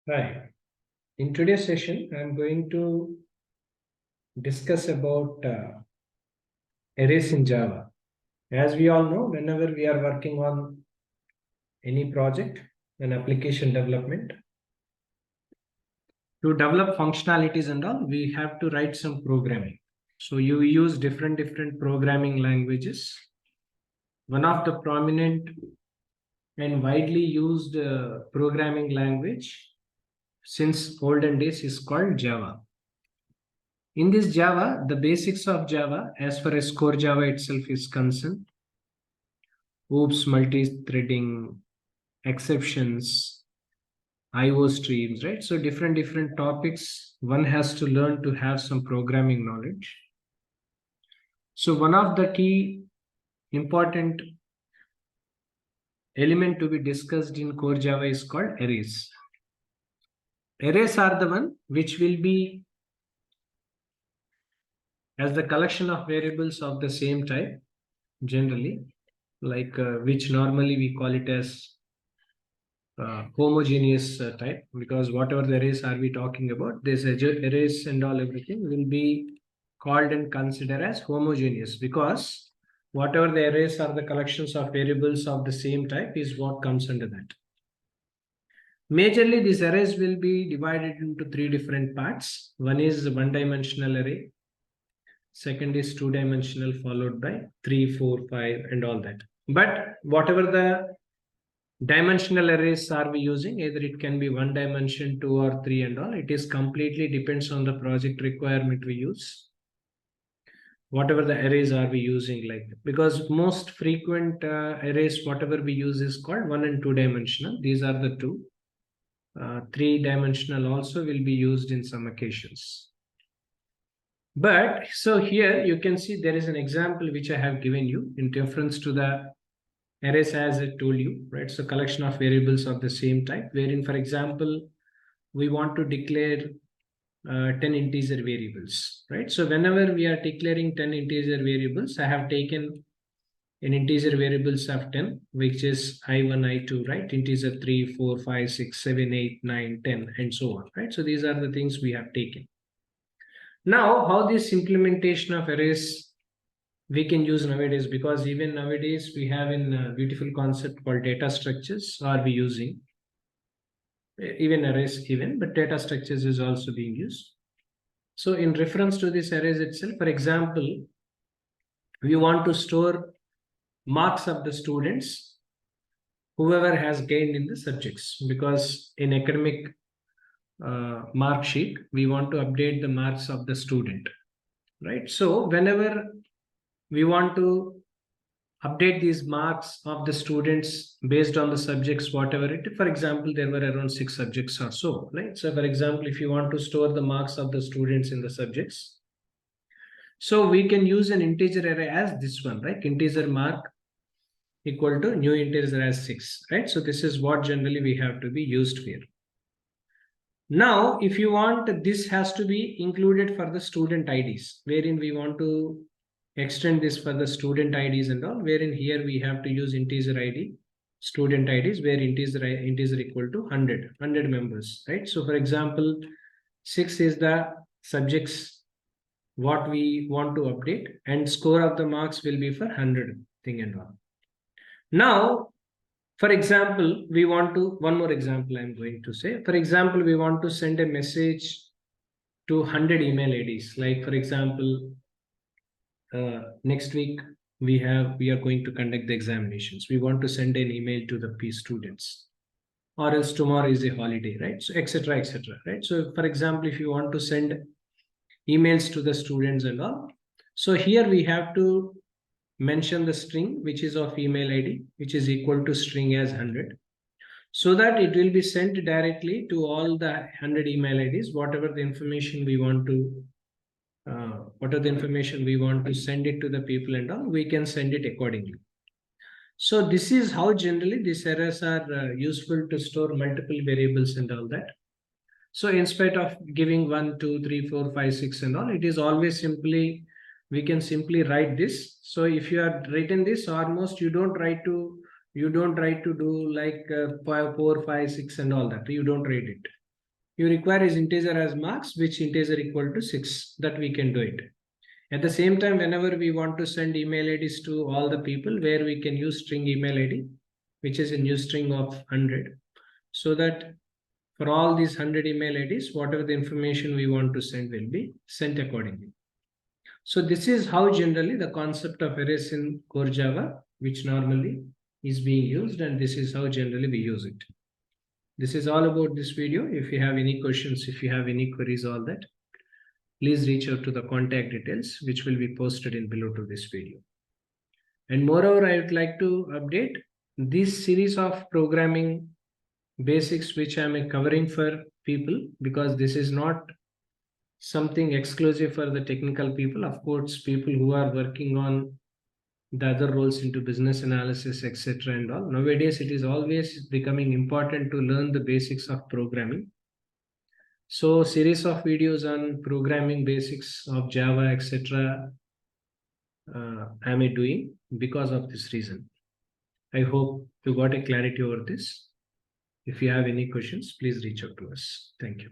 Hi. In today's session, I'm going to discuss about arrays in Java. As we all know, whenever we are working on any project, an application development, to develop functionalities and all, we have to write some programming. So you use different programming languages. One of the prominent and widely used programming language since olden days is called Java. In this Java, the basics of Java, as far as core Java itself is concerned, oops, multi-threading, exceptions, IO streams, right? So different topics one has to learn to have some programming knowledge. So one of the key important element to be discussed in core Java is called arrays. Arrays are the one which will be as the collection of variables of the same type, generally, like which normally we call it as homogeneous type, because whatever the arrays are we talking about, this arrays and all everything will be called and considered as homogeneous, because whatever the arrays are the collections of variables of the same type is what comes under that. Majorly these arrays will be divided into three different parts. One is one-dimensional array, second is two-dimensional, followed by 3, 4, 5 and all that. But whatever the dimensional arrays are we using, either it can be one dimension, two or three and all, it is completely depends on the project requirement we use. Whatever the arrays are we using, like, because most frequent arrays whatever we use is called one and two dimensional. These are the two. Three dimensional also will be used in some occasions. But so here you can see there is an example which I have given you in reference to the arrays, as I told you, right? So collection of variables of the same type, wherein, for example, we want to declare 10 integer variables, right? So whenever we are declaring 10 integer variables, I have taken an integer variables of 10, which is I1, I2, right? Integer 3, 4, 5, 6, 7, 8, 9, 10, and so on, right? So these are the things we have taken. Now, how this implementation of arrays we can use nowadays, because even nowadays we have a beautiful concept called data structures are we using, even arrays even, but data structures is also being used. So in reference to this arrays itself, for example, we want to store marks of the students whoever has gained in the subjects, because in academic mark sheet we want to update the marks of the student, right? So whenever we want to update these marks of the students based on the subjects whatever it, for example, there were around 6 subjects or so, right? So for example, if you want to store the marks of the students in the subjects, so we can use an integer array as this one, right? Integer mark equal to new integer as 6, right? So this is what generally we have to be used here. Now if you want, this has to be included for the student IDs, wherein we want to extend this for the student IDs and all, wherein here we have to use integer ID, student IDs, where integer equal to 100 members, right? So for example, 6 is the subjects what we want to update, and score of the marks will be for 100 thing and all. Now, for example, we want to, one more example I'm going to say, for example, we want to send a message to 100 email IDs, like for example, next week we are going to conduct the examinations, we want to send an email to the P students, or else tomorrow is a holiday, right? So etc, right? So for example, if you want to send emails to the students and all, so here we have to mention the string which is of email ID, which is equal to string as 100, so that it will be sent directly to all the 100 email IDs, whatever the information we want to send it to the people and all, we can send it accordingly. So this is how generally these arrays are useful to store multiple variables and all that. So in spite of giving 1, 2, 3, 4, 5, 6 and all, it is always simply, we can simply write this. So if you have written this, almost you don't try to do like 5, 4, 5, 6 and all that. You don't write it. you require is integer as marks, which integer equal to 6, that we can do it. At the same time, whenever we want to send email IDs to all the people, where we can use string email ID, which is a new string of 100, so that for all these 100 email IDs, whatever the information we want to send will be sent accordingly. So this is how generally the concept of arrays in core Java, which normally is being used, and this is how generally we use it. This is all about this video. If you have any questions, if you have any queries, all that, please reach out to the contact details, which will be posted in below to this video. And moreover, I would like to update this series of programming basics, which I am covering for people, because this is not something exclusive for the technical people. Of course, people who are working on the other roles into business analysis, etc. and all. Nowadays, it is always becoming important to learn the basics of programming. So series of videos on programming basics of Java, etc. Am I doing because of this reason. I hope you got a clarity over this. If you have any questions, please reach out to us. Thank you.